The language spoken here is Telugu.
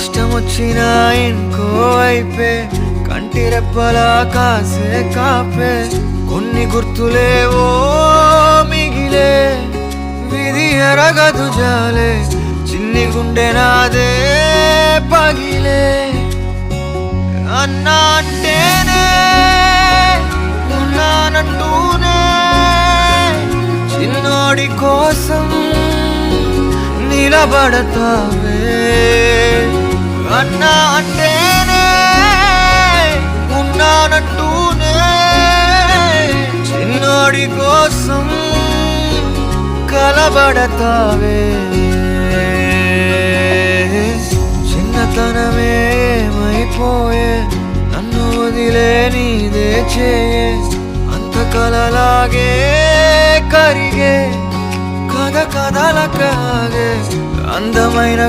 కష్టం వచ్చినా ఇంకో వైపే కంటి రెప్పలా కాసే కాపే కొన్ని గుర్తులేవో మిగిలే విధి ఎరగదు జాలే చిన్ని గుండె నాదే పగిలే అన్నా అంటేనే ఉన్నానంటూనే చిన్నోడి కోసం నిలబడతావే అన్నా అంటేనే ఉన్నానంటూనే చిన్నోడి కోసం కలబడతావే చిన్నతనమే ఏమైపోయే నన్ను వదిలే నీదే చేయే అంత కలలాగే కరిగే కథ కథలకాగే అందమైన